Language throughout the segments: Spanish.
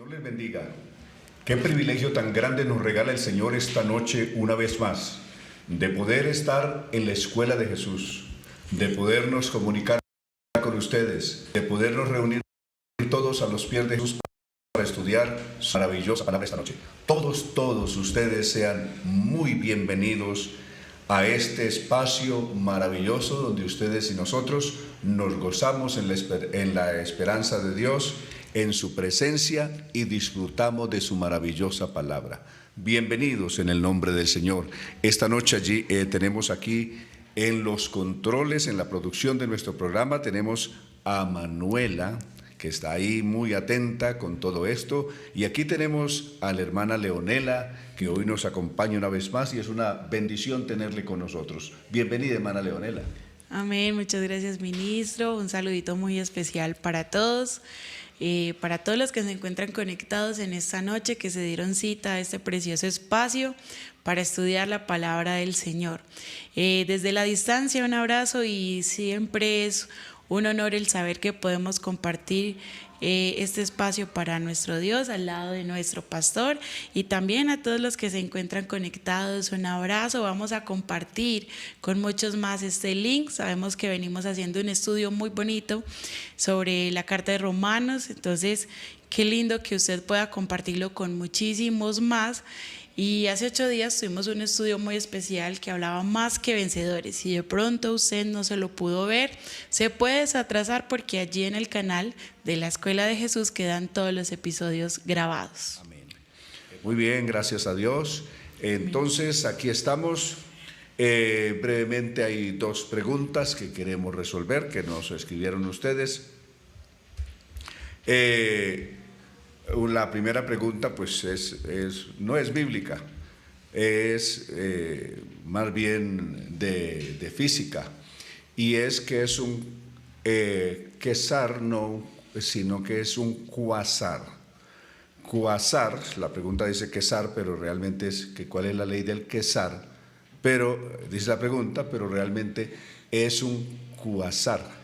Señor les bendiga. Qué privilegio tan grande nos regala el Señor esta noche una vez más, de poder estar en la escuela de Jesús, de podernos comunicar con ustedes, de podernos reunir todos a los pies de Jesús para estudiar su maravillosa palabra esta noche. Todos ustedes sean muy bienvenidos a este espacio maravilloso donde ustedes y nosotros nos gozamos en la esperanza de Dios, en su presencia y disfrutamos de su maravillosa palabra. Bienvenidos en el nombre del Señor. Esta noche tenemos aquí en los controles, en la producción de nuestro programa, tenemos a Manuela, que está ahí muy atenta con todo esto, y aquí tenemos a la hermana Leonela, que hoy nos acompaña una vez más, y es una bendición tenerle con nosotros. Bienvenida, hermana Leonela. Amén, muchas gracias, ministro. Un saludito muy especial para todos los que se encuentran conectados en esta noche, que se dieron cita a este precioso espacio para estudiar la palabra del Señor. Desde la distancia, un abrazo, y siempre es un honor el saber que podemos compartir este espacio para nuestro Dios al lado de nuestro pastor, y también a todos los que se encuentran conectados, un abrazo. Vamos a compartir con muchos más este link. Sabemos que venimos haciendo un estudio muy bonito sobre la carta de Romanos, entonces qué lindo que usted pueda compartirlo con muchísimos más. Y hace 8 días tuvimos un estudio muy especial que hablaba más que vencedores. Si de pronto usted no se lo pudo ver, se puede desatrasar, porque allí en el canal de la Escuela de Jesús quedan todos los episodios grabados. Amén. Muy bien, gracias a Dios. Entonces, aquí estamos. Brevemente hay 2 preguntas que queremos resolver, que nos escribieron ustedes. La primera pregunta pues no es bíblica, es más bien de física, y es que es un quasar, no, sino que es un cuasar. Cuasar, la pregunta dice quasar, pero realmente es que cuál es la ley del quasar, pero dice la pregunta, pero realmente es un cuasar.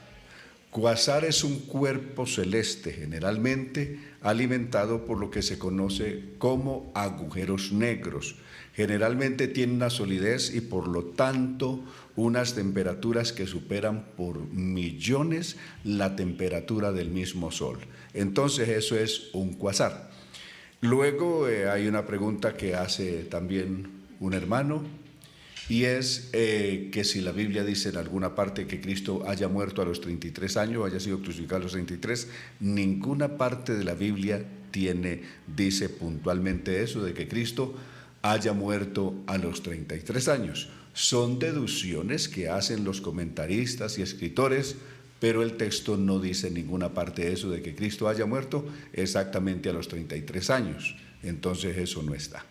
Cuasar es un cuerpo celeste, generalmente alimentado por lo que se conoce como agujeros negros. Generalmente tiene una solidez y por lo tanto unas temperaturas que superan por millones la temperatura del mismo Sol. Entonces eso es un cuasar. Luego hay una pregunta que hace también un hermano, y es que si la Biblia dice en alguna parte que Cristo haya muerto a los 33 años, haya sido crucificado a los 33, ninguna parte de la Biblia dice puntualmente eso, de que Cristo haya muerto a los 33 años. Son deducciones que hacen los comentaristas y escritores, pero el texto no dice en ninguna parte de eso, de que Cristo haya muerto exactamente a los 33 años. Entonces eso no está.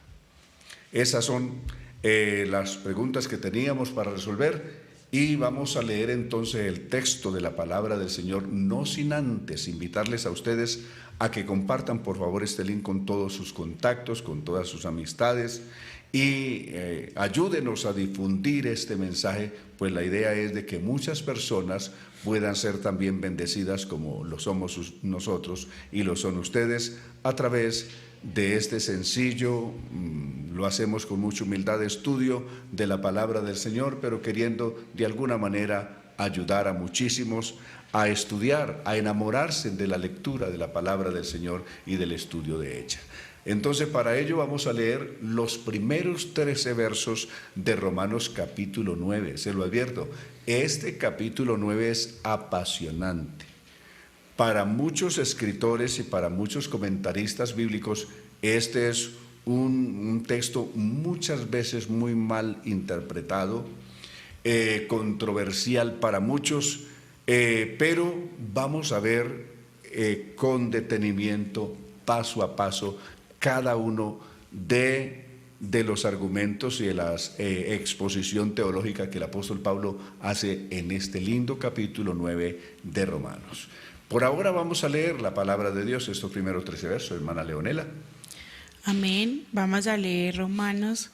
Esas son las preguntas que teníamos para resolver, y vamos a leer entonces el texto de la palabra del Señor, no sin antes invitarles a ustedes a que compartan por favor este link con todos sus contactos, con todas sus amistades, y ayúdenos a difundir este mensaje, pues la idea es de que muchas personas puedan ser también bendecidas como lo somos nosotros y lo son ustedes a través de este sencillo, lo hacemos con mucha humildad, estudio de la palabra del Señor, pero queriendo de alguna manera ayudar a muchísimos a estudiar, a enamorarse de la lectura de la palabra del Señor y del estudio de ella. Entonces, para ello vamos a leer los primeros 13 versos de Romanos capítulo 9. Se lo advierto, este capítulo 9 es apasionante. Para muchos escritores y para muchos comentaristas bíblicos, este es un texto muchas veces muy mal interpretado, controversial para muchos, pero vamos a ver con detenimiento, paso a paso, cada uno de los argumentos y de la exposición teológica que el apóstol Pablo hace en este lindo capítulo 9 de Romanos. Por ahora vamos a leer la palabra de Dios, estos primeros 13 versos, hermana Leonela. Amén. Vamos a leer Romanos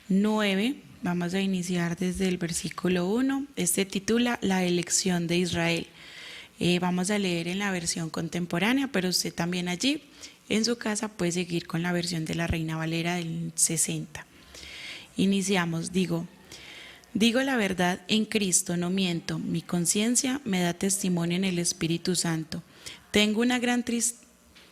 9, vamos a iniciar desde el versículo 1. Este titula La elección de Israel. Vamos a leer en la versión contemporánea, pero usted también allí en su casa puede seguir con la versión de la Reina Valera del 60. Iniciamos, digo la verdad en Cristo, no miento, mi conciencia me da testimonio en el Espíritu Santo. Tengo una gran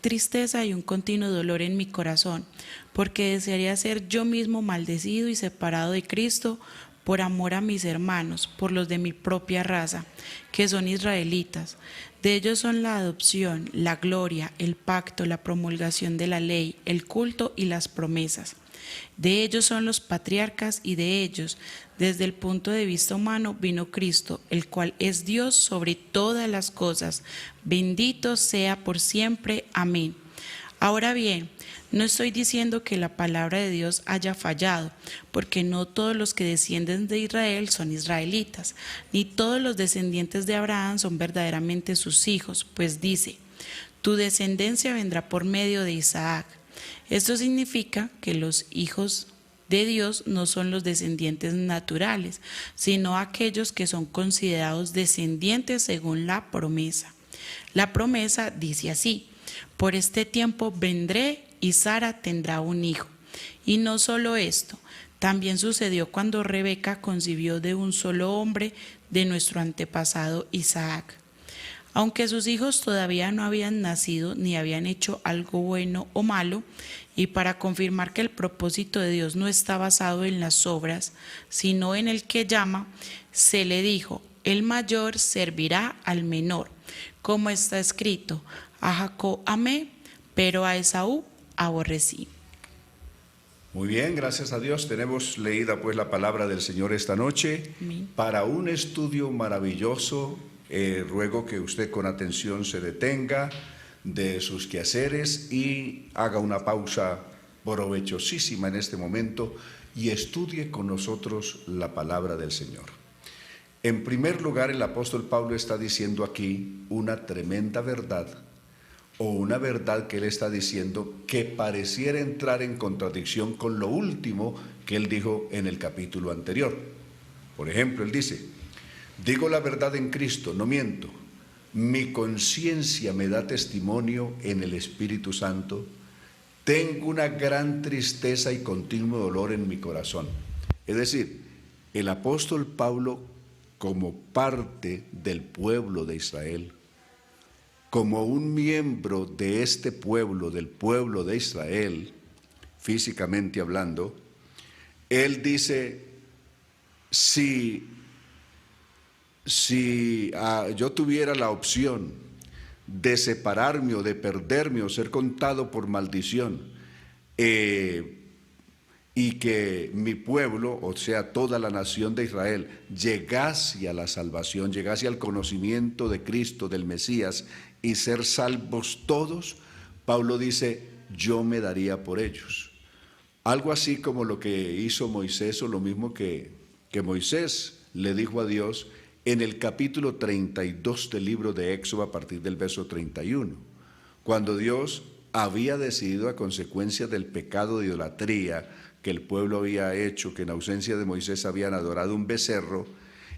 tristeza y un continuo dolor en mi corazón, porque desearía ser yo mismo maldecido y separado de Cristo por amor a mis hermanos, por los de mi propia raza, que son israelitas. De ellos son la adopción, la gloria, el pacto, la promulgación de la ley, el culto y las promesas. De ellos son los patriarcas y de ellos, desde el punto de vista humano, vino Cristo, el cual es Dios sobre todas las cosas. Bendito sea por siempre. Amén. Ahora bien, no estoy diciendo que la palabra de Dios haya fallado, porque no todos los que descienden de Israel son israelitas, ni todos los descendientes de Abraham son verdaderamente sus hijos, pues dice, tu descendencia vendrá por medio de Isaac. Esto significa que los hijos de Dios no son los descendientes naturales, sino aquellos que son considerados descendientes según la promesa. La promesa dice así, por este tiempo vendré y Sara tendrá un hijo. Y no solo esto, también sucedió cuando Rebeca concibió de un solo hombre de nuestro antepasado Isaac. Aunque sus hijos todavía no habían nacido ni habían hecho algo bueno o malo, y para confirmar que el propósito de Dios no está basado en las obras, sino en el que llama, se le dijo, el mayor servirá al menor, como está escrito, a Jacob amé, pero a Esaú aborrecí. Muy bien, gracias a Dios. Tenemos leída pues la palabra del Señor esta noche. Amén. Para un estudio maravilloso, ruego que usted con atención se detenga de sus quehaceres y haga una pausa provechosísima en este momento y estudie con nosotros la palabra del Señor. En primer lugar, el apóstol Pablo está diciendo aquí una tremenda verdad, o una verdad que él está diciendo que pareciera entrar en contradicción con lo último que él dijo en el capítulo anterior. Por ejemplo, él dice, digo la verdad en Cristo, no miento, mi conciencia me da testimonio en el Espíritu Santo, tengo una gran tristeza y continuo dolor en mi corazón. Es decir, el apóstol Pablo, como parte del pueblo de Israel, como un miembro de este pueblo, del pueblo de Israel, físicamente hablando, él dice, si yo tuviera la opción de separarme o de perderme o ser contado por maldición, y que mi pueblo, o sea, toda la nación de Israel, llegase a la salvación, llegase al conocimiento de Cristo, del Mesías, y ser salvos todos, Pablo dice, yo me daría por ellos. Algo así como lo que hizo Moisés, o lo mismo que Moisés le dijo a Dios en el capítulo 32 del libro de Éxodo, a partir del verso 31, cuando Dios había decidido, a consecuencia del pecado de idolatría que el pueblo había hecho, que en ausencia de Moisés habían adorado un becerro,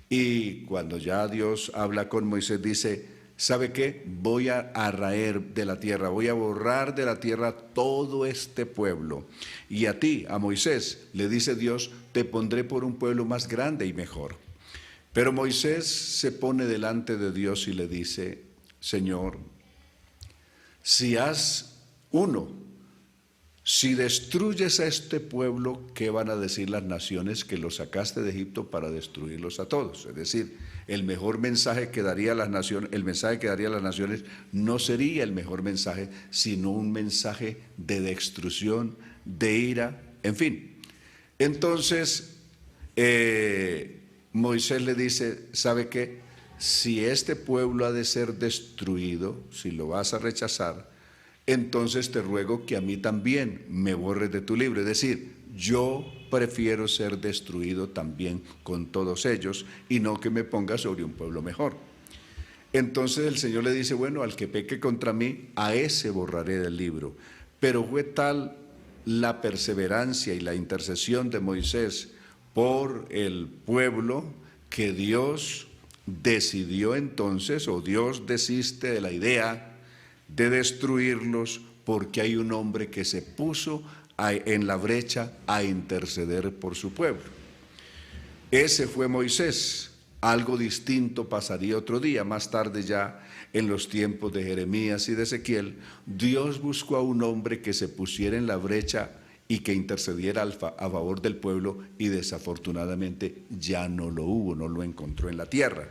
y cuando ya Dios habla con Moisés, dice, ¿sabe qué? Voy a raer de la tierra, voy a borrar de la tierra todo este pueblo. Y a ti, a Moisés, le dice Dios, te pondré por un pueblo más grande y mejor. Pero Moisés se pone delante de Dios y le dice, Señor, si destruyes a este pueblo, ¿qué van a decir las naciones? Que los sacaste de Egipto para destruirlos a todos. Es decir, el mejor mensaje que daría las naciones, el mensaje que daría las naciones no sería el mejor mensaje, sino un mensaje de destrucción, de ira, en fin. Entonces, Moisés le dice, ¿sabe qué? Si este pueblo ha de ser destruido, si lo vas a rechazar, entonces te ruego que a mí también me borres de tu libro. Es decir, yo prefiero ser destruido también con todos ellos y no que me pongas sobre un pueblo mejor. Entonces el Señor le dice, bueno, al que peque contra mí, a ese borraré del libro. Pero fue tal la perseverancia y la intercesión de Moisés por el pueblo que Dios decidió entonces, o Dios desiste de la idea de destruirlos porque hay un hombre que se puso en la brecha a interceder por su pueblo. Ese fue Moisés. Algo distinto pasaría otro día, más tarde ya en los tiempos de Jeremías y de Ezequiel. Dios buscó a un hombre que se pusiera en la brecha y que intercediera a favor del pueblo, y desafortunadamente ya no lo hubo, no lo encontró en la tierra.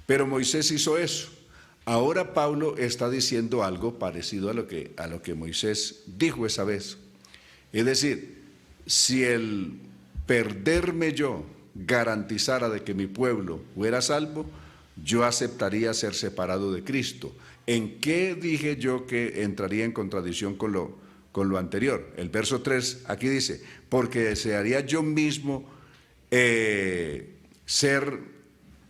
Pero Moisés hizo eso. Ahora Pablo está diciendo algo parecido a lo que Moisés dijo esa vez. Es decir, si el perderme yo garantizara de que mi pueblo fuera salvo, yo aceptaría ser separado de Cristo. ¿En qué dije yo que entraría en contradicción con lo anterior? El verso 3 aquí dice, porque desearía yo mismo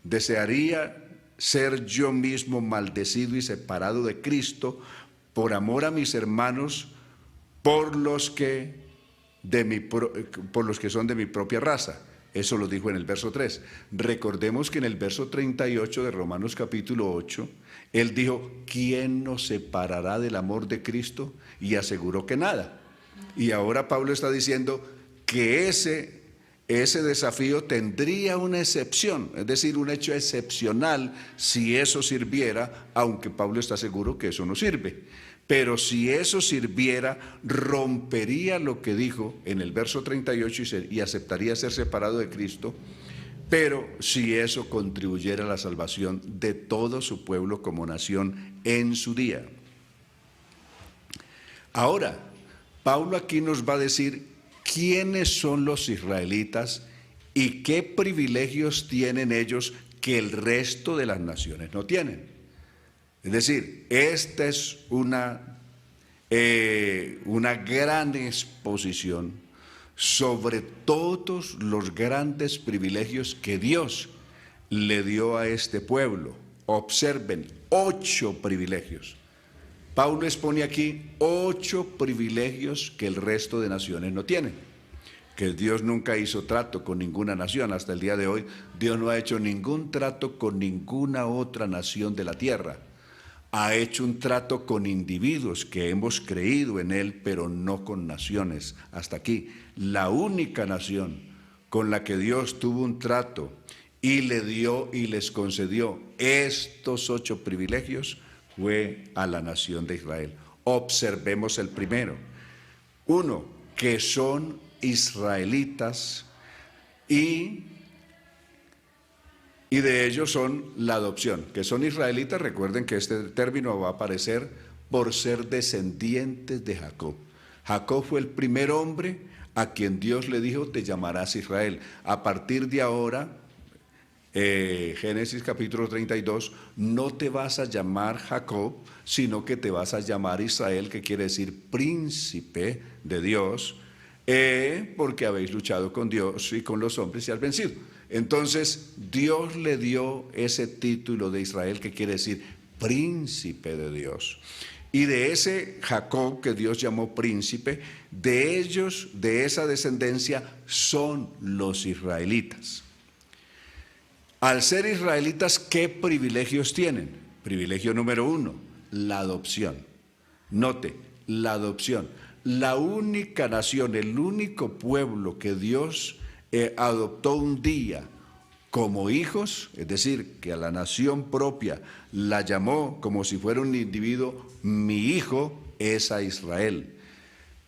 desearía ser yo mismo maldecido y separado de Cristo por amor a mis hermanos, por los que son de mi propia raza. Eso lo dijo en el verso 3. Recordemos que en el verso 38 de Romanos capítulo 8, él dijo, ¿quién nos separará del amor de Cristo? Y aseguró que nada. Y ahora Pablo está diciendo que ese desafío tendría una excepción, es decir, un hecho excepcional si eso sirviera, aunque Pablo está seguro que eso no sirve. Pero si eso sirviera, rompería lo que dijo en el verso 38 y aceptaría ser separado de Cristo, pero si eso contribuyera a la salvación de todo su pueblo como nación en su día. Ahora, Pablo aquí nos va a decir quiénes son los israelitas y qué privilegios tienen ellos que el resto de las naciones no tienen. Es decir, esta es una gran exposición sobre todos los grandes privilegios que Dios le dio a este pueblo. Observen, 8 privilegios. Pablo expone aquí 8 privilegios que el resto de naciones no tienen. Que Dios nunca hizo trato con ninguna nación. Hasta el día de hoy, Dios no ha hecho ningún trato con ninguna otra nación de la tierra. Ha hecho un trato con individuos que hemos creído en Él, pero no con naciones. Hasta aquí, la única nación con la que Dios tuvo un trato y le dio y les concedió estos 8 privilegios fue a la nación de Israel. Observemos el primero. 1, que son israelitas y de ellos son la adopción, que son israelitas. Recuerden que este término va a aparecer por ser descendientes de Jacob. Jacob fue el primer hombre a quien Dios le dijo, te llamarás Israel. A partir de ahora, Génesis capítulo 32, no te vas a llamar Jacob, sino que te vas a llamar Israel, que quiere decir príncipe de Dios, porque habéis luchado con Dios y con los hombres y has vencido. Entonces Dios le dio ese título de Israel, que quiere decir príncipe de Dios. Y de ese Jacob que Dios llamó príncipe, de ellos, de esa descendencia, son los israelitas. Al ser israelitas, ¿qué privilegios tienen? Privilegio número 1, la adopción. Note, la adopción. La única nación, el único pueblo que Dios adoptó un día como hijos, es decir, que a la nación propia la llamó como si fuera un individuo, mi hijo, es a Israel.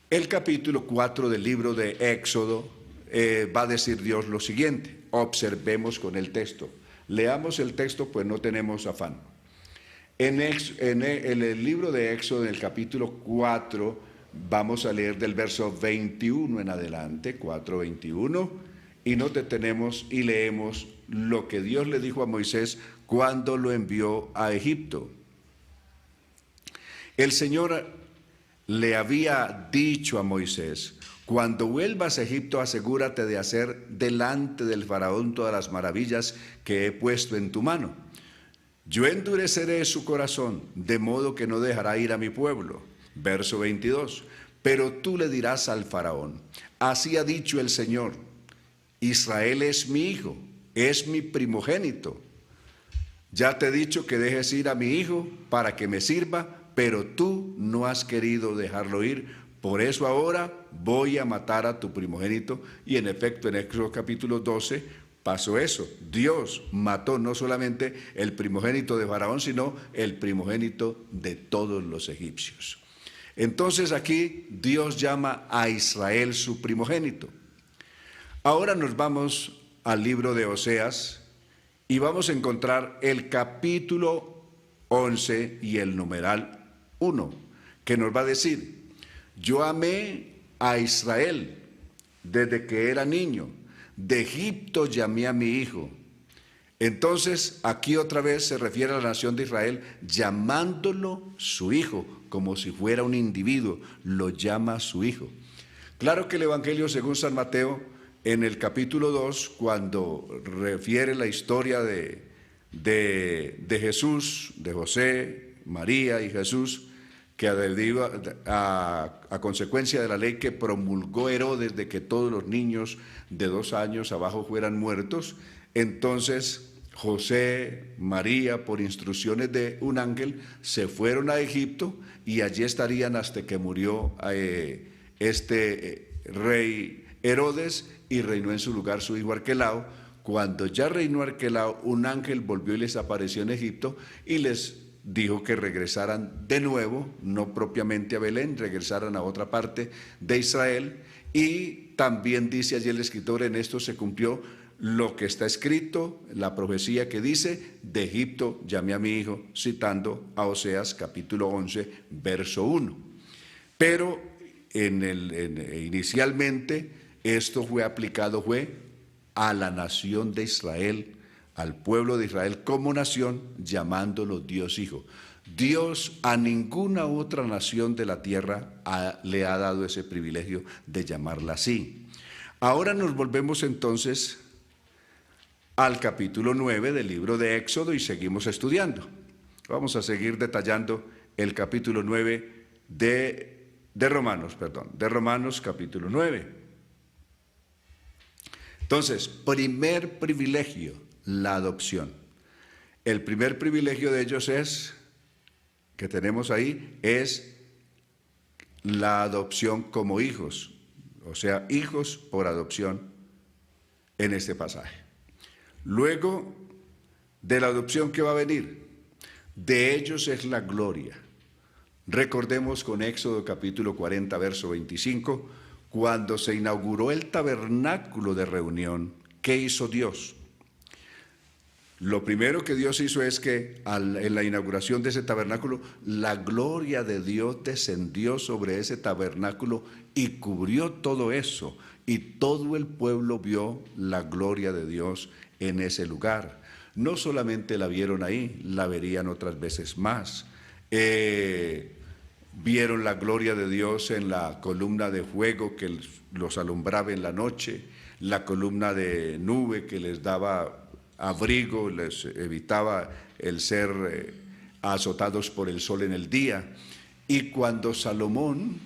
El capítulo 4 del libro de Éxodo va a decir Dios lo siguiente. Observemos con el texto. Leamos el texto, pues no tenemos afán. En el libro de Éxodo, en el capítulo 4, vamos a leer del verso 21 en adelante, 4:21, y nos detenemos y leemos lo que Dios le dijo a Moisés cuando lo envió a Egipto. El Señor le había dicho a Moisés, cuando vuelvas a Egipto, asegúrate de hacer delante del faraón todas las maravillas que he puesto en tu mano. Yo endureceré su corazón, de modo que no dejará ir a mi pueblo. Verso 22. Pero tú le dirás al faraón, así ha dicho el Señor, Israel es mi hijo, es mi primogénito. Ya te he dicho que dejes ir a mi hijo para que me sirva, pero tú no has querido dejarlo ir, por eso ahora voy a matar a tu primogénito. Y en efecto, en Éxodo capítulo 12 pasó eso. Dios mató no solamente el primogénito de Faraón, sino el primogénito de todos los egipcios. Entonces aquí Dios llama a Israel su primogénito. Ahora nos vamos al libro de Oseas y vamos a encontrar el capítulo 11 y el numeral 1, que nos va a decir: yo amé a Israel desde que era niño, de Egipto llamé a mi hijo. Entonces aquí otra vez se refiere a la nación de Israel llamándolo su hijo, como si fuera un individuo, lo llama su hijo. Claro que el Evangelio según San Mateo, en el capítulo 2, cuando refiere la historia de Jesús, de José, María y Jesús, que a consecuencia de la ley que promulgó Herodes de que todos los niños de 2 años abajo fueran muertos, entonces José, María, por instrucciones de un ángel, se fueron a Egipto y allí estarían hasta que murió rey Herodes y reinó en su lugar su hijo Arquelao. Cuando ya reinó Arquelao, un ángel volvió y les apareció en Egipto y les dijo que regresaran de nuevo, no propiamente a Belén, regresaran a otra parte de Israel. Y también dice allí el escritor: en esto se cumplió lo que está escrito, la profecía que dice: de Egipto llamé a mi hijo, citando a Oseas capítulo 11, verso 1. Pero inicialmente esto fue aplicado a la nación de Israel, al pueblo de Israel como nación, llamándolo Dios Hijo. Dios a ninguna otra nación de la tierra le ha dado ese privilegio de llamarla así. Ahora nos volvemos entonces al capítulo 9 del libro de Éxodo y seguimos estudiando. Vamos a seguir detallando el capítulo 9 de Romanos capítulo 9. Entonces, primer privilegio, la adopción. El primer privilegio de ellos que tenemos ahí, es la adopción como hijos, o sea, hijos por adopción en este pasaje. Luego de la adopción, ¿qué va a venir? De ellos es la gloria. Recordemos con Éxodo capítulo 40, verso 25, cuando se inauguró el tabernáculo de reunión, ¿qué hizo Dios? Lo primero que Dios hizo es que en la inauguración de ese tabernáculo, la gloria de Dios descendió sobre ese tabernáculo y cubrió todo eso, y todo el pueblo vio la gloria de Dios en ese lugar. No solamente la vieron ahí, la verían otras veces más. Vieron la gloria de Dios en la columna de fuego que los alumbraba en la noche, la columna de nube que les daba abrigo, les evitaba el ser azotados por el sol en el día. Y cuando Salomón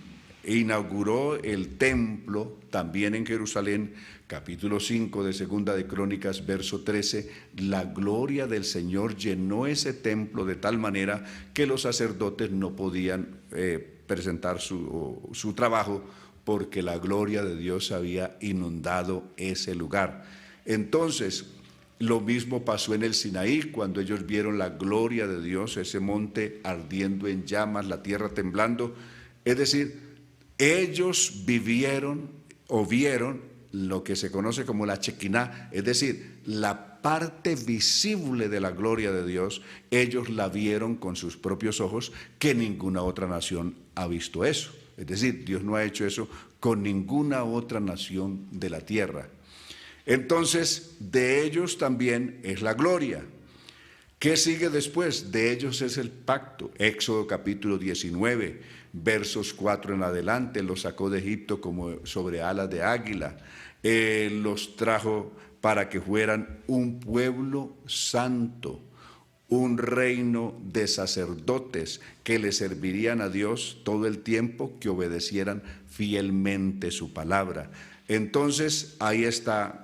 inauguró el templo, también en Jerusalén, capítulo 5 de Segunda de Crónicas, verso 13, la gloria del Señor llenó ese templo de tal manera que los sacerdotes no podían presentar su trabajo, porque la gloria de Dios había inundado ese lugar. Entonces, lo mismo pasó en el Sinaí, cuando ellos vieron la gloria de Dios, ese monte ardiendo en llamas, la tierra temblando. Es decir, ellos vieron lo que se conoce como la Chequiná, es decir, la parte visible de la gloria de Dios. Ellos la vieron con sus propios ojos, que ninguna otra nación ha visto eso. Es decir, Dios no ha hecho eso con ninguna otra nación de la tierra. Entonces, de ellos también es la gloria. ¿Qué sigue después? De ellos es el pacto. Éxodo capítulo 19, versos 4 en adelante: los sacó de Egipto como sobre alas de águila, los trajo para que fueran un pueblo santo, un reino de sacerdotes que le servirían a Dios todo el tiempo, que obedecieran fielmente su palabra. Entonces, ahí está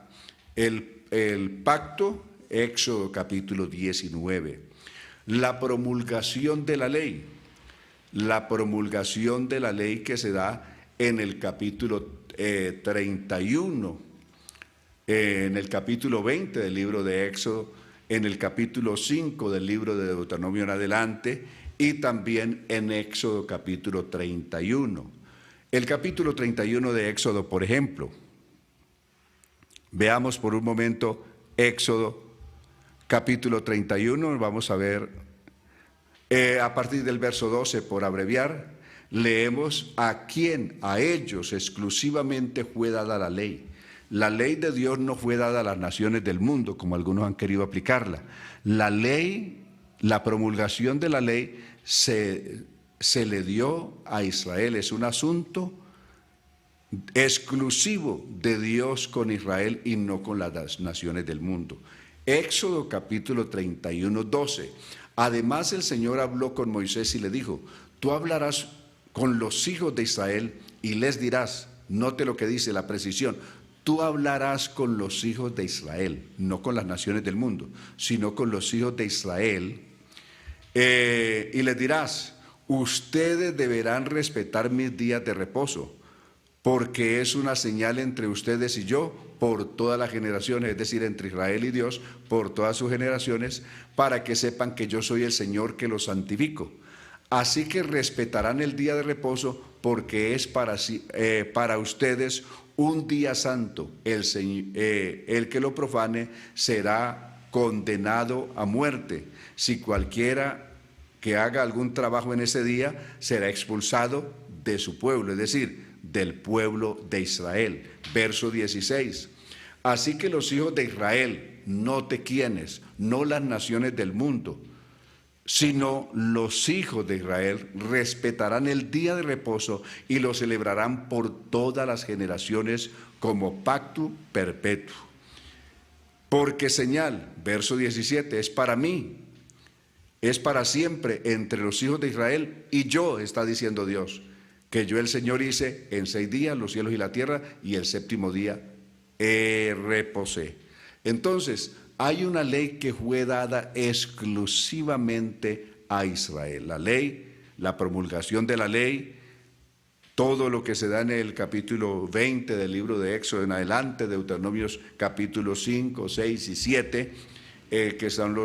el pacto, Éxodo capítulo 19. La promulgación de la ley. la promulgación de la ley que se da en el capítulo 31, en el capítulo 20 del libro de Éxodo, en el capítulo 5 del libro de Deuteronomio en adelante, y también en Éxodo capítulo 31. El capítulo 31 de Éxodo, por ejemplo, veamos por un momento Éxodo capítulo 31, vamos a ver a partir del verso 12, por abreviar, leemos a quién, a ellos exclusivamente fue dada la ley. La ley de Dios no fue dada a las naciones del mundo, como algunos han querido aplicarla. La ley, la promulgación de la ley se le dio a Israel. Es un asunto exclusivo de Dios con Israel y no con las naciones del mundo. Éxodo capítulo 31, 12. Además el Señor habló con Moisés y le dijo: tú hablarás con los hijos de Israel y les dirás, note lo que dice la precisión, tú hablarás con los hijos de Israel, no con las naciones del mundo, sino con los hijos de Israel, y les dirás, ustedes deberán respetar mis días de reposo, porque es una señal entre ustedes y yo por todas las generaciones, es decir, entre Israel y Dios por todas sus generaciones, para que sepan que yo soy el Señor que los santifico. Así que respetarán el día de reposo, porque es para ustedes un día santo. El que lo profane será condenado a muerte. Si cualquiera que haga algún trabajo en ese día será expulsado de su pueblo, es decir, del pueblo de Israel. Verso 16. Así que los hijos de Israel, note quiénes, no las naciones del mundo, sino los hijos de Israel respetarán el día de reposo y lo celebrarán por todas las generaciones como pacto perpetuo. Porque señal, verso 17, es para mí, es para siempre entre los hijos de Israel y yo, está diciendo Dios, que yo el Señor hice en 6 días los cielos y la tierra, y el séptimo día reposé. Entonces, hay una ley que fue dada exclusivamente a Israel. La ley, la promulgación de la ley, todo lo que se da en el capítulo 20 del libro de Éxodo en adelante, Deuteronomios capítulos 5, 6 y 7, que son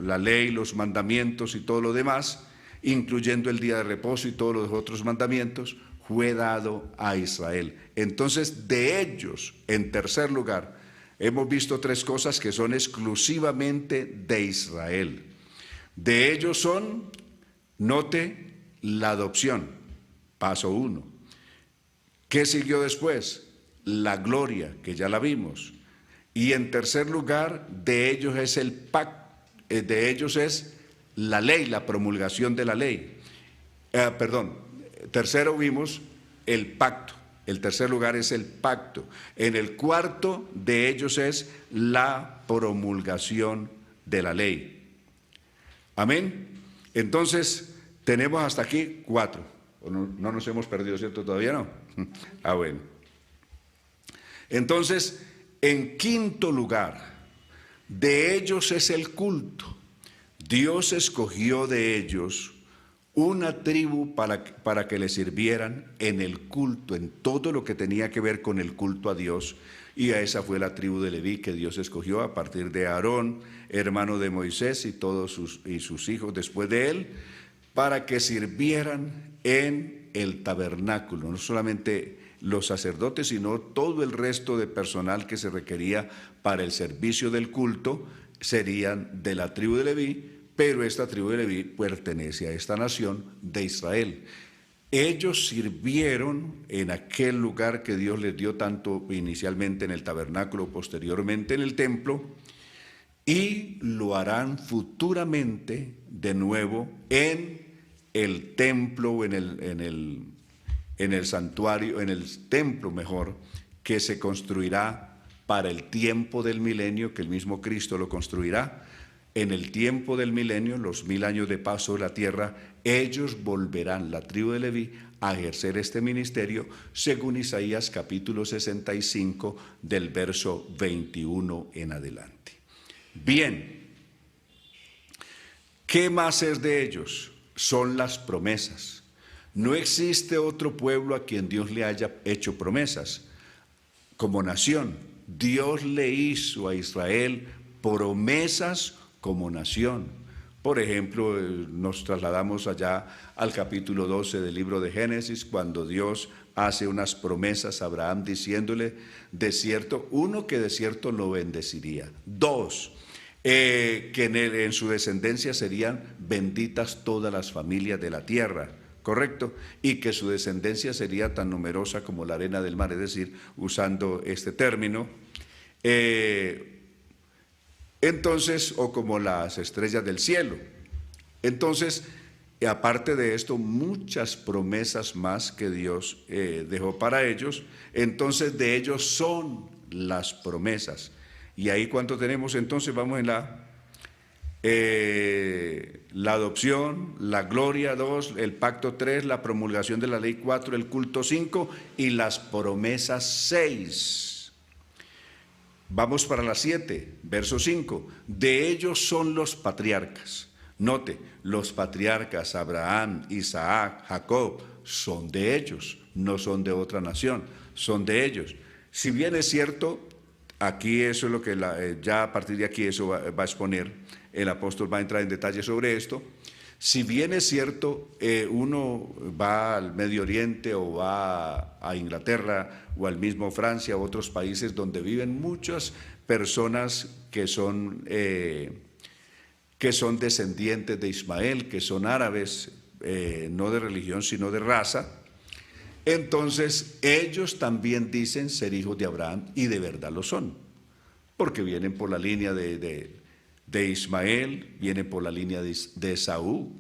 la ley, los mandamientos y todo lo demás, incluyendo el día de reposo y todos los otros mandamientos, fue dado a Israel. Entonces, de ellos, en tercer lugar, hemos visto 3 cosas que son exclusivamente de Israel. De ellos son, note, la adopción, paso 1. ¿Qué siguió después? La gloria, que ya la vimos. Y en tercer lugar, de ellos es el pacto, de ellos es la ley, la promulgación de la ley. Tercero vimos el pacto. El tercer lugar es el pacto. En el cuarto de ellos es la promulgación de la ley. Amén. Entonces, tenemos hasta aquí 4. No nos hemos perdido, ¿cierto? Todavía no. Bueno. Entonces, en quinto lugar, de ellos es el culto. Dios escogió de ellos una tribu para que le sirvieran en el culto, en todo lo que tenía que ver con el culto a Dios. Y a esa fue la tribu de Leví que Dios escogió a partir de Aarón, hermano de Moisés, y todos sus hijos después de él, para que sirvieran en el tabernáculo. No solamente los sacerdotes, sino todo el resto de personal que se requería para el servicio del culto serían de la tribu de Leví. Pero esta tribu de Leví pertenece a esta nación de Israel. Ellos sirvieron en aquel lugar que Dios les dio, tanto inicialmente en el tabernáculo, posteriormente en el templo, y lo harán futuramente de nuevo en el templo o en el santuario, en el templo mejor, que se construirá para el tiempo del milenio, que el mismo Cristo lo construirá. En el tiempo del milenio, los 1000 años de paso de la tierra, ellos volverán, la tribu de Leví, a ejercer este ministerio, según Isaías capítulo 65, del verso 21 en adelante. Bien, ¿qué más es de ellos? son las promesas. No existe otro pueblo a quien Dios le haya hecho promesas. Como nación, Dios le hizo a Israel promesas como nación. Por ejemplo, nos trasladamos allá al capítulo 12 del libro de Génesis, cuando Dios hace unas promesas a Abraham diciéndole, de cierto, uno, que de cierto lo bendeciría. Dos, que en su descendencia serían benditas todas las familias de la tierra, ¿correcto? Y que su descendencia sería tan numerosa como la arena del mar, es decir, usando este término, entonces, o como las estrellas del cielo. Entonces, aparte de esto, muchas promesas más que Dios dejó para ellos. Entonces, de ellos son las promesas. Y ahí, ¿cuánto tenemos? Entonces, vamos en la adopción, la gloria 2, el pacto 3, la promulgación de la ley 4, el culto 5 y las promesas 6. Vamos para la 7, verso 5. De ellos son los patriarcas. Note, los patriarcas Abraham, Isaac, Jacob, son de ellos, no son de otra nación, son de ellos. Si bien es cierto, aquí eso es lo que ya a partir de aquí eso va a exponer, el apóstol va a entrar en detalle sobre esto. Si bien es cierto, uno va al Medio Oriente o va a Inglaterra o al mismo Francia o otros países donde viven muchas personas que son descendientes de Ismael, que son árabes, no de religión sino de raza, entonces ellos también dicen ser hijos de Abraham y de verdad lo son, porque vienen por la línea de Ismael, vienen por la línea de Esaú,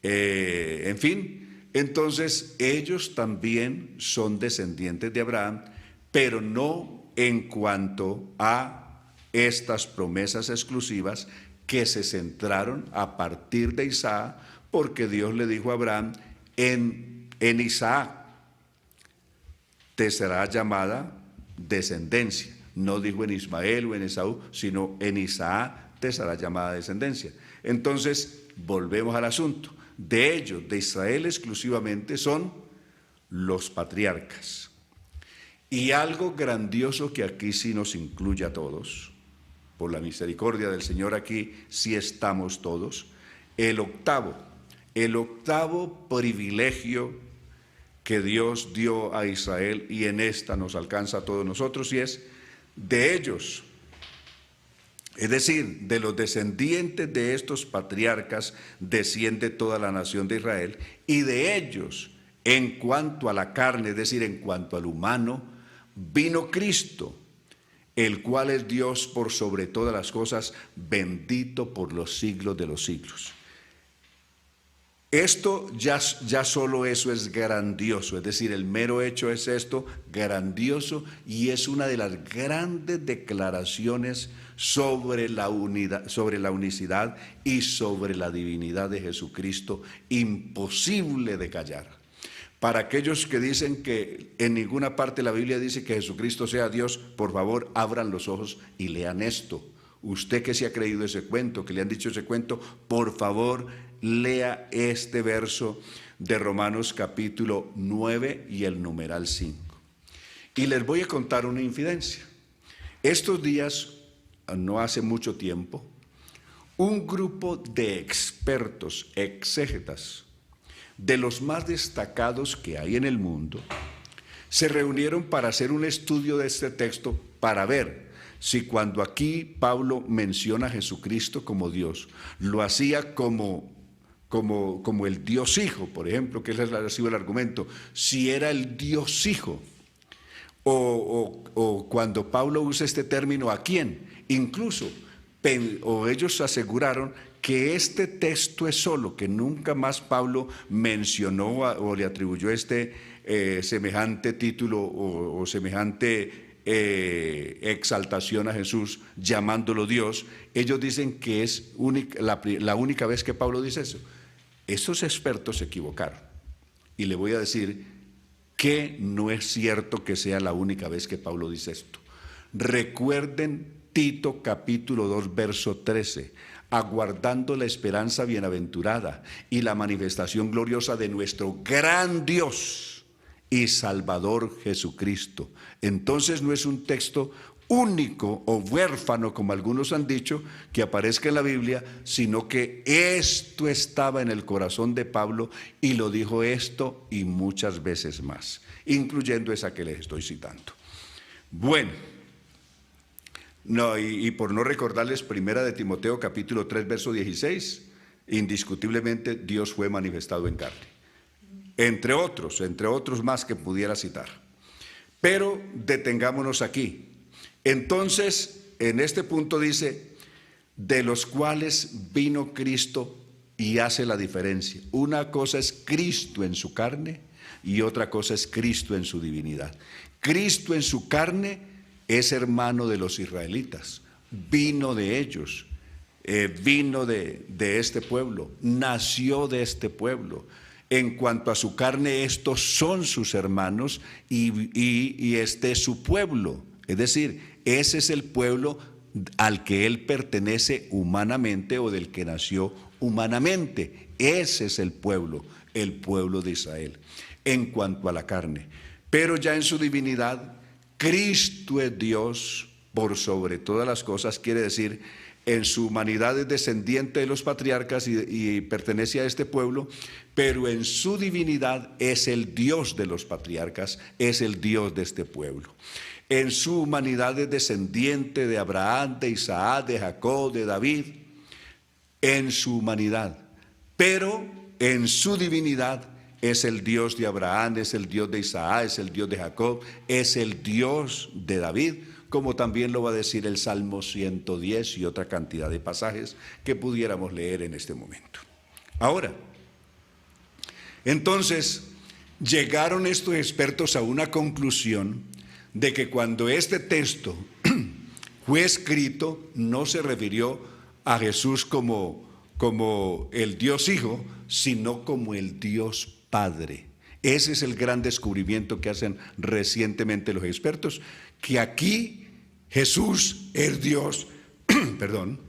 en fin, entonces ellos también son descendientes de Abraham, pero no en cuanto a estas promesas exclusivas que se centraron a partir de Isaac, porque Dios le dijo a Abraham, en Isaac te será llamada descendencia. No dijo en Ismael o en Esaú, sino en Isaac te será llamada descendencia. Entonces, volvemos al asunto. De ellos, de Israel exclusivamente, son los patriarcas. Y algo grandioso que aquí sí nos incluye a todos, por la misericordia del Señor aquí sí estamos todos, el octavo privilegio que Dios dio a Israel, y en esta nos alcanza a todos nosotros, y es de ellos. Es decir, de los descendientes de estos patriarcas desciende toda la nación de Israel, y de ellos, en cuanto a la carne, es decir, en cuanto al humano, vino Cristo, el cual es Dios por sobre todas las cosas, bendito por los siglos de los siglos. Esto ya solo eso es grandioso, es decir, el mero hecho es esto, grandioso, y es una de las grandes declaraciones sobre la unicidad y sobre la divinidad de Jesucristo, imposible de callar. Para aquellos que dicen que en ninguna parte de la Biblia dice que Jesucristo sea Dios, por favor, abran los ojos y lean esto. Usted que se ha creído ese cuento, que le han dicho ese cuento, por favor, lea este verso de Romanos capítulo 9 y el numeral 5. Y les voy a contar una infidencia. Estos días, no hace mucho tiempo, un grupo de expertos, exégetas, de los más destacados que hay en el mundo, se reunieron para hacer un estudio de este texto para ver si cuando aquí Pablo menciona a Jesucristo como Dios, lo hacía como el Dios Hijo, por ejemplo, que ha sido el argumento, si era el Dios Hijo, o cuando Pablo usa este término, ¿a quién? Incluso, o ellos aseguraron que este texto es solo, que nunca más Pablo mencionó o le atribuyó semejante título o semejante exaltación a Jesús, llamándolo Dios. Ellos dicen que es la única vez que Pablo dice eso. Esos expertos se equivocaron, y le voy a decir que no es cierto que sea la única vez que Pablo dice esto. Recuerden Tito capítulo 2, verso 13. Aguardando la esperanza bienaventurada y la manifestación gloriosa de nuestro gran Dios y Salvador Jesucristo. Entonces no es un texto único o huérfano, como algunos han dicho, que aparezca en la Biblia, sino que esto estaba en el corazón de Pablo y lo dijo esto y muchas veces más, incluyendo esa que les estoy citando. Bueno, y por no recordarles, primera de Timoteo capítulo 3, verso 16, indiscutiblemente Dios fue manifestado en carne. Entre otros más que pudiera citar. Pero detengámonos aquí. Entonces, en este punto dice, de los cuales vino Cristo y hace la diferencia. Una cosa es Cristo en su carne y otra cosa es Cristo en su divinidad. Cristo en su carne es hermano de los israelitas, vino de ellos, vino de este pueblo, nació de este pueblo. En cuanto a su carne, estos son sus hermanos y este es su pueblo. Es decir, ese es el pueblo al que él pertenece humanamente o del que nació humanamente. Ese es el pueblo de Israel, en cuanto a la carne. Pero ya en su divinidad, Cristo es Dios por sobre todas las cosas, quiere decir, en su humanidad es descendiente de los patriarcas y pertenece a este pueblo, pero en su divinidad es el Dios de los patriarcas, es el Dios de este pueblo. En su humanidad es descendiente de Abraham, de Isaac, de Jacob, de David, en su humanidad, pero en su divinidad es el Dios de Abraham, es el Dios de Isaac, es el Dios de Jacob, es el Dios de David, como también lo va a decir el Salmo 110 y otra cantidad de pasajes que pudiéramos leer en este momento. Ahora, entonces, llegaron estos expertos a una conclusión de que cuando este texto fue escrito, no se refirió a Jesús como el Dios Hijo, sino como el Dios Padre. Ese es el gran descubrimiento que hacen recientemente los expertos, que aquí Jesús es Dios, perdón.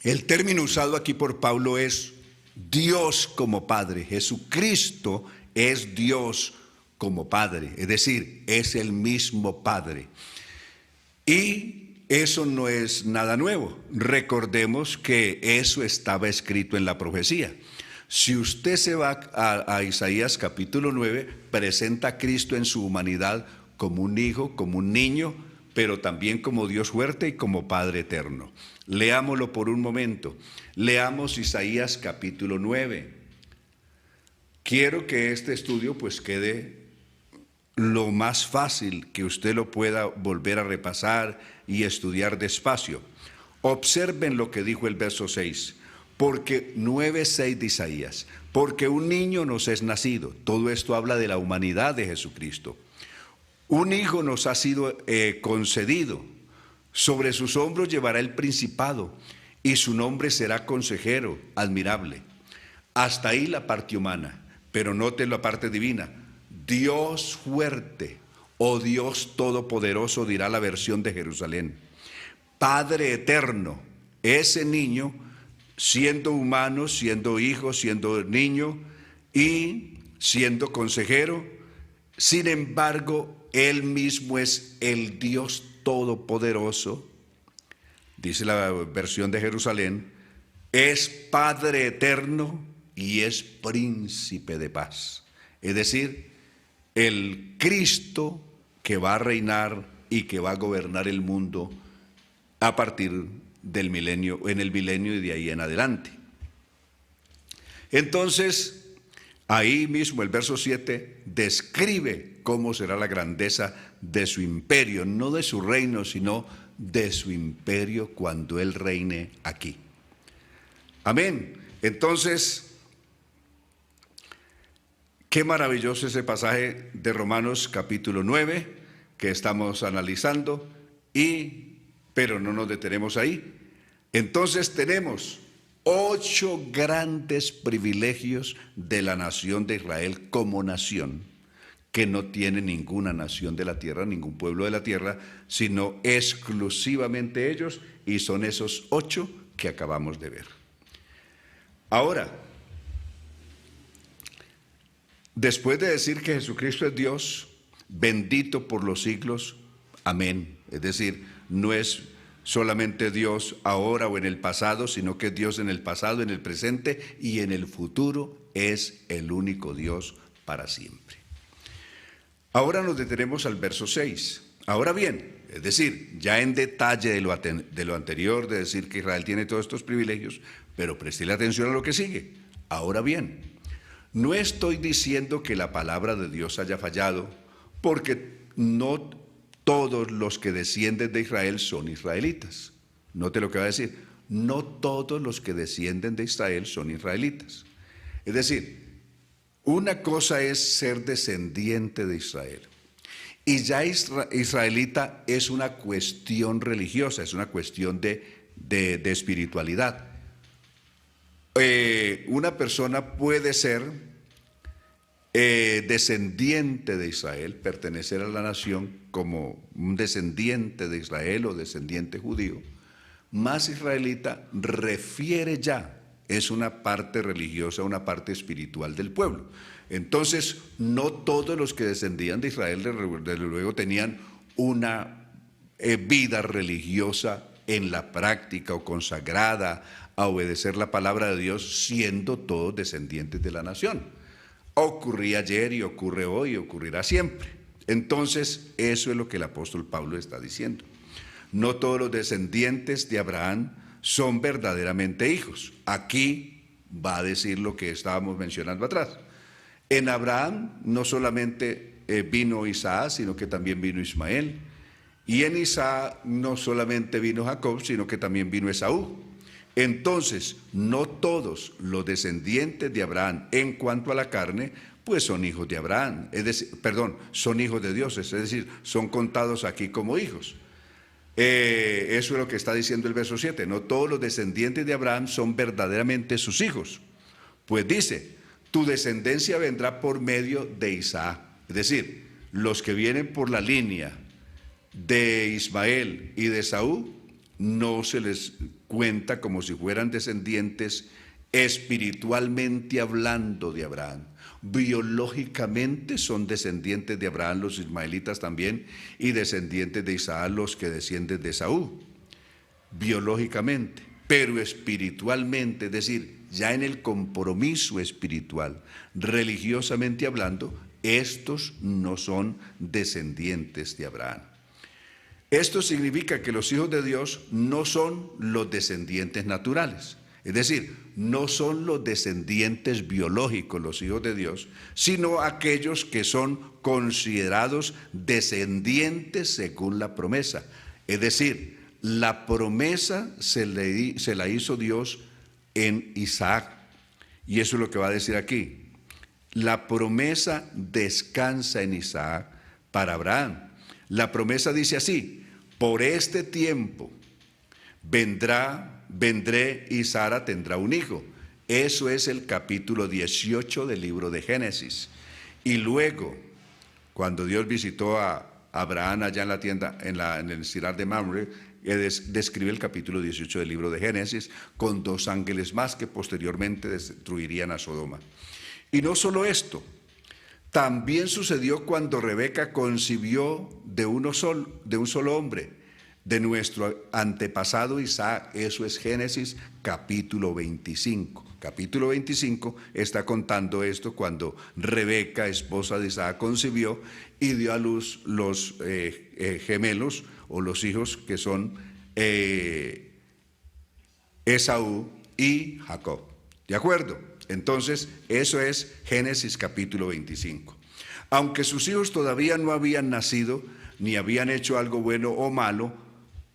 El término usado aquí por Pablo es Dios como Padre. Jesucristo es Dios como Padre, es decir, es el mismo Padre. Y eso no es nada nuevo. Recordemos que eso estaba escrito en la profecía. Si usted se va a Isaías capítulo 9, presenta a Cristo en su humanidad como un hijo, como un niño, pero también como Dios fuerte y como Padre eterno. Leámoslo por un momento. Leamos Isaías capítulo 9. Quiero que este estudio pues quede lo más fácil, que usted lo pueda volver a repasar y estudiar despacio. Observen lo que dijo el verso 6. Porque 9:6 de Isaías, porque un niño nos es nacido. Todo esto habla de la humanidad de Jesucristo. Un hijo nos ha sido concedido. Sobre sus hombros llevará el principado y su nombre será consejero, admirable. Hasta ahí la parte humana, pero noten la parte divina. Dios fuerte o Dios todopoderoso, dirá la versión de Jerusalén. Padre eterno, ese niño, siendo humano, siendo hijo, siendo niño y siendo consejero, sin embargo, él mismo es el Dios todopoderoso, dice la versión de Jerusalén, es Padre eterno y es príncipe de paz. Es decir, el Cristo que va a reinar y que va a gobernar el mundo a partir del milenio, en el milenio y de ahí en adelante. Entonces, ahí mismo el verso 7 describe cómo será la grandeza de su imperio, no de su reino, sino de su imperio cuando él reine aquí. Amén. Entonces, qué maravilloso ese pasaje de Romanos capítulo 9 que estamos analizando, pero no nos detenemos ahí. Entonces tenemos 8 grandes privilegios de la nación de Israel como nación, que no tiene ninguna nación de la tierra, ningún pueblo de la tierra, sino exclusivamente ellos, y son esos 8 que acabamos de ver. Ahora, después de decir que Jesucristo es Dios, bendito por los siglos, amén. Es decir, no es solamente Dios ahora o en el pasado, sino que es Dios en el pasado, en el presente y en el futuro, es el único Dios para siempre. Ahora nos detenemos al verso 6. Ahora bien, es decir, ya en detalle de lo anterior, de decir que Israel tiene todos estos privilegios, pero preste atención a lo que sigue. Ahora bien, no estoy diciendo que la palabra de Dios haya fallado, porque no todos los que descienden de Israel son israelitas. Note lo que va a decir, no todos los que descienden de Israel son israelitas. Es decir, una cosa es ser descendiente de Israel, y ya israelita es una cuestión religiosa, es una cuestión de espiritualidad. Una persona puede ser descendiente de Israel, pertenecer a la nación como un descendiente de Israel o descendiente judío, más israelita refiere ya, es una parte religiosa, una parte espiritual del pueblo. Entonces, no todos los que descendían de Israel, desde luego, tenían una vida religiosa en la práctica o consagrada a obedecer la palabra de Dios, siendo todos descendientes de la nación. Ocurría ayer y ocurre hoy y ocurrirá siempre. Entonces, eso es lo que el apóstol Pablo está diciendo. No todos los descendientes de Abraham son verdaderamente hijos. Aquí va a decir lo que estábamos mencionando atrás. En Abraham no solamente vino Isaac, sino que también vino Ismael. Y en Isaac no solamente vino Jacob, sino que también vino Esaú. Entonces, no todos los descendientes de Abraham en cuanto a la carne, pues son hijos de Abraham, son hijos de Dios, es decir, son contados aquí como hijos. Eso es lo que está diciendo el verso 7, no todos los descendientes de Abraham son verdaderamente sus hijos. Pues dice, tu descendencia vendrá por medio de Isaac, es decir, los que vienen por la línea de Ismael y de Esaú, no se les cuenta como si fueran descendientes espiritualmente hablando de Abraham. Biológicamente son descendientes de Abraham los ismaelitas también, y descendientes de Isaac los que descienden de Esaú, biológicamente, pero espiritualmente, es decir, ya en el compromiso espiritual, religiosamente hablando, estos no son descendientes de Abraham. Esto significa que los hijos de Dios no son los descendientes naturales, es decir, no son los descendientes biológicos los hijos de Dios, sino aquellos que son considerados descendientes según la promesa. Es decir, la promesa se la hizo Dios en Isaac, y eso es lo que va a decir aquí. La promesa descansa en Isaac para Abraham. La promesa dice así: por este tiempo vendré y Sara tendrá un hijo. Eso es el capítulo 18 del libro de Génesis. Y luego, cuando Dios visitó a Abraham allá en la tienda, en el Sirar de Mamre, describe el capítulo 18 del libro de Génesis con 2 ángeles más que posteriormente destruirían a Sodoma. Y no solo esto, también sucedió cuando Rebeca concibió de un solo hombre, de nuestro antepasado Isaac. Eso es Génesis capítulo 25. Capítulo 25 está contando esto cuando Rebeca, esposa de Isaac, concibió y dio a luz los gemelos o los hijos que son Esaú y Jacob. ¿De acuerdo? Entonces, eso es Génesis capítulo 25. Aunque sus hijos todavía no habían nacido, ni habían hecho algo bueno o malo,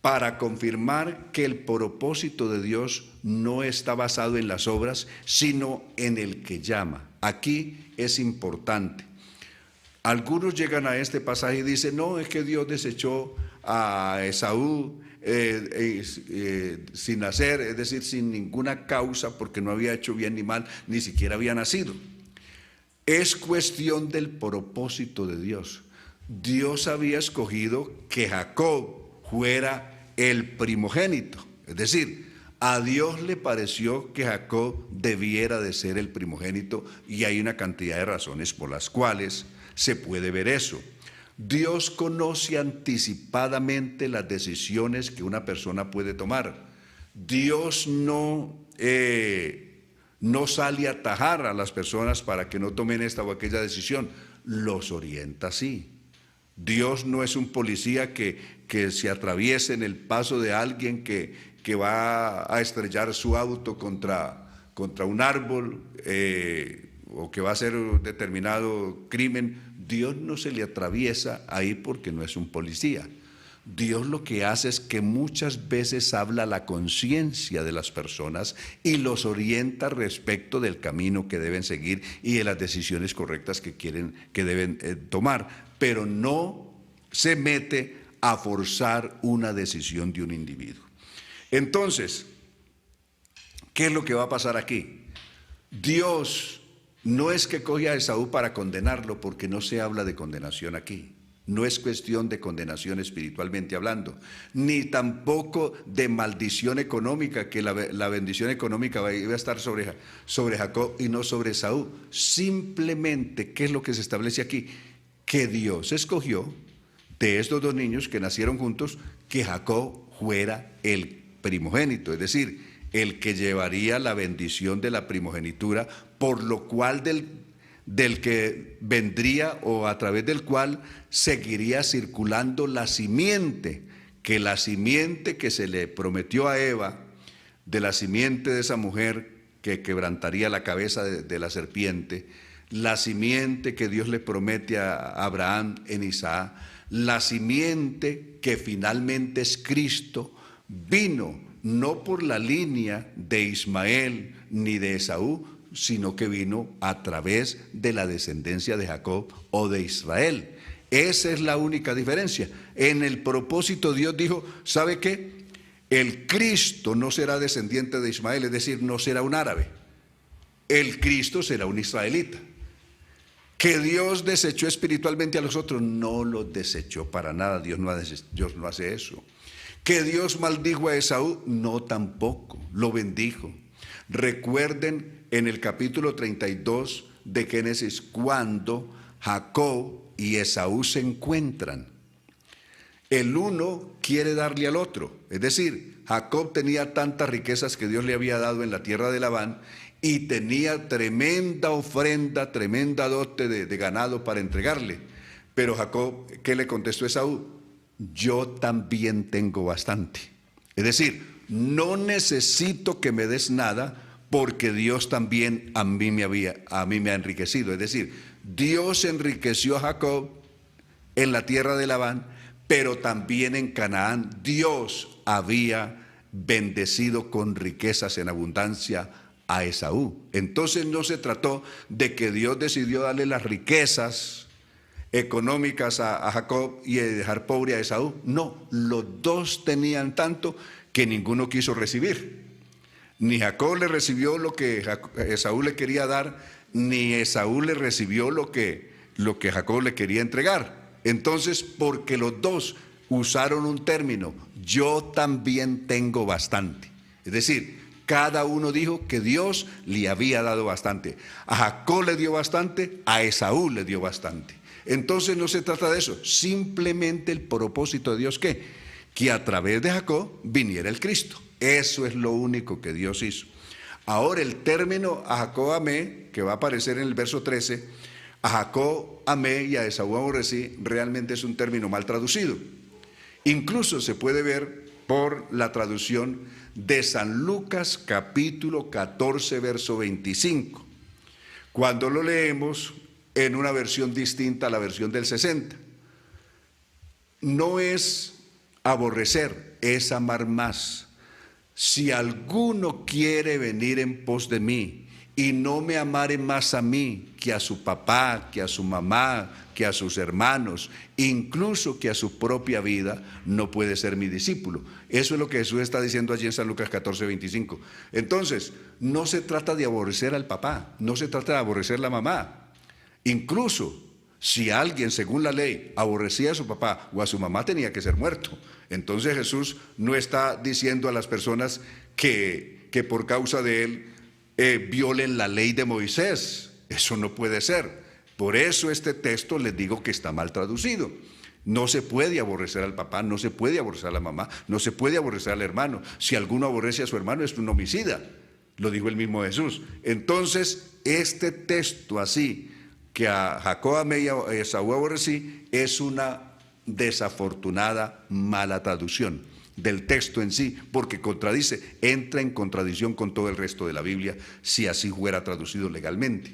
para confirmar que el propósito de Dios no está basado en las obras, sino en el que llama. Aquí es importante. Algunos llegan a este pasaje y dicen, no, es que Dios desechó a Esaú sin nacer, es decir, sin ninguna causa, porque no había hecho bien ni mal, ni siquiera había nacido. Es cuestión del propósito de Dios. Dios había escogido que Jacob fuera el primogénito. Es decir, a Dios le pareció que Jacob debiera de ser el primogénito, y hay una cantidad de razones por las cuales se puede ver eso. Dios conoce anticipadamente las decisiones que una persona puede tomar. Dios no sale a atajar a las personas para que no tomen esta o aquella decisión, los orienta así. Dios no es un policía que se atraviese en el paso de alguien que va a estrellar su auto contra un árbol o que va a hacer un determinado crimen. Dios no se le atraviesa ahí porque no es un policía. Dios lo que hace es que muchas veces habla a la conciencia de las personas y los orienta respecto del camino que deben seguir y de las decisiones correctas que deben tomar, pero no se mete a forzar una decisión de un individuo. Entonces, ¿qué es lo que va a pasar aquí? Dios no es que coge a Esaú para condenarlo, porque no se habla de condenación aquí. No es cuestión de condenación espiritualmente hablando, ni tampoco de maldición económica, que la bendición económica iba a estar sobre Jacob y no sobre Esaú. Simplemente, ¿qué es lo que se establece aquí? Que Dios escogió de estos dos niños que nacieron juntos, que Jacob fuera el primogénito, es decir, el que llevaría la bendición de la primogenitura, por lo cual del que vendría o a través del cual seguiría circulando la simiente que se le prometió a Eva, de la simiente de esa mujer que quebrantaría la cabeza de la serpiente, la simiente que Dios le promete a Abraham en Isaac, la simiente que finalmente es Cristo, vino no por la línea de Ismael ni de Esaú, sino que vino a través de la descendencia de Jacob o de Israel. Esa es la única diferencia. En el propósito Dios dijo, ¿sabe qué? El Cristo no será descendiente de Ismael, es decir, no será un árabe. El Cristo será un israelita. Que Dios desechó espiritualmente a los otros, no los desechó para nada. Dios no hace eso. Que Dios maldijo a Esaú, no tampoco, lo bendijo. Recuerden en el capítulo 32 de Génesis, cuando Jacob y Esaú se encuentran. El uno quiere darle al otro, es decir, Jacob tenía tantas riquezas que Dios le había dado en la tierra de Labán y tenía tremenda ofrenda, tremenda dote de ganado para entregarle. Pero Jacob, ¿qué le contestó Esaú? Yo también tengo bastante. Es decir, no necesito que me des nada, porque Dios también a mí me ha enriquecido. Es decir, Dios enriqueció a Jacob en la tierra de Labán, pero también en Canaán Dios había bendecido con riquezas en abundancia a Esaú. Entonces no se trató de que Dios decidió darle las riquezas económicas a Jacob y dejar pobre a Esaú. No, los dos tenían tanto que ninguno quiso recibir. Ni Jacob le recibió lo que Esaú le quería dar, ni Esaú le recibió lo que Jacob le quería entregar. Entonces, porque los dos usaron un término, yo también tengo bastante. Es decir, cada uno dijo que Dios le había dado bastante. A Jacob le dio bastante, a Esaú le dio bastante. Entonces no se trata de eso, simplemente el propósito de Dios, ¿qué? Que a través de Jacob viniera el Cristo. Eso es lo único que Dios hizo. Ahora el término a Jacob amé, que va a aparecer en el verso 13, a Jacob amé y a Esaú aborrecí, realmente es un término mal traducido. Incluso se puede ver por la traducción de San Lucas capítulo 14 verso 25, cuando lo leemos en una versión distinta a la versión del 60. No es aborrecer, es amar más. Si alguno quiere venir en pos de mí y no me amare más a mí que a su papá, que a su mamá, que a sus hermanos, incluso que a su propia vida, no puede ser mi discípulo. Eso es lo que Jesús está diciendo allí en San Lucas 14, 25. Entonces, no se trata de aborrecer al papá, no se trata de aborrecer a la mamá. Incluso si alguien, según la ley, aborrecía a su papá o a su mamá, tenía que ser muerto. Entonces Jesús no está diciendo a las personas que por causa de él violen la ley de Moisés. Eso no puede ser. Por eso este texto les digo que está mal traducido. No se puede aborrecer al papá, no se puede aborrecer a la mamá, no se puede aborrecer al hermano. Si alguno aborrece a su hermano es un homicida, lo dijo el mismo Jesús. Entonces, este texto así, que a Jacob amé y a Esaú aborrecí, es una desafortunada mala traducción del texto en sí, porque contradice, entra en contradicción con todo el resto de la Biblia, si así fuera traducido legalmente.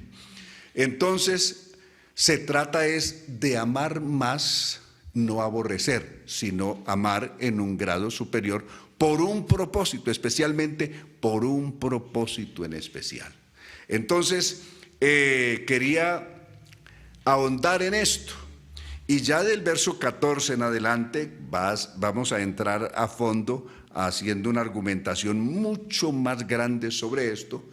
Entonces, se trata es de amar más, no aborrecer, sino amar en un grado superior por un propósito, especialmente por un propósito en especial. Entonces, quería ahondar en esto, y ya del verso 14 en adelante vamos a entrar a fondo haciendo una argumentación mucho más grande sobre esto,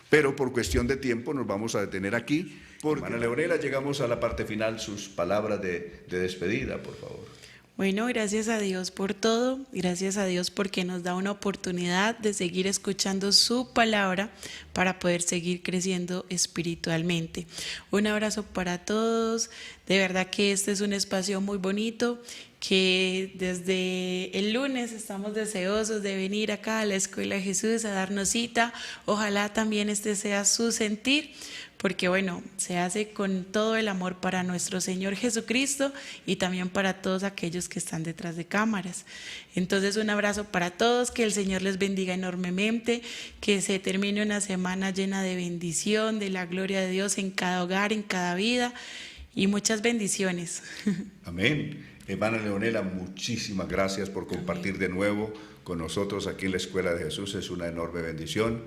pero por cuestión de tiempo nos vamos a detener aquí. Hermana Leonela, llegamos a la parte final, sus palabras de despedida, por favor. Bueno, gracias a Dios por todo, gracias a Dios porque nos da una oportunidad de seguir escuchando su palabra para poder seguir creciendo espiritualmente. Un abrazo para todos, de verdad que este es un espacio muy bonito, que desde el lunes estamos deseosos de venir acá a la Escuela de Jesús a darnos cita. Ojalá también este sea su sentir, porque bueno, se hace con todo el amor para nuestro Señor Jesucristo y también para todos aquellos que están detrás de cámaras. Entonces, un abrazo para todos, que el Señor les bendiga enormemente, que se termine una semana llena de bendición, de la gloria de Dios en cada hogar, en cada vida, y muchas bendiciones. Amén. Hermana Leonela, muchísimas gracias por compartir de nuevo con nosotros aquí en la Escuela de Jesús. Es una enorme bendición.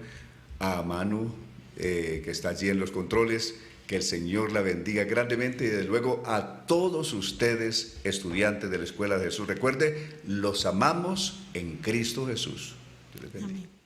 A Manu, que está allí en los controles, que el Señor la bendiga grandemente, y desde luego a todos ustedes, estudiantes de la Escuela de Jesús. Recuerde, los amamos en Cristo Jesús. Amén.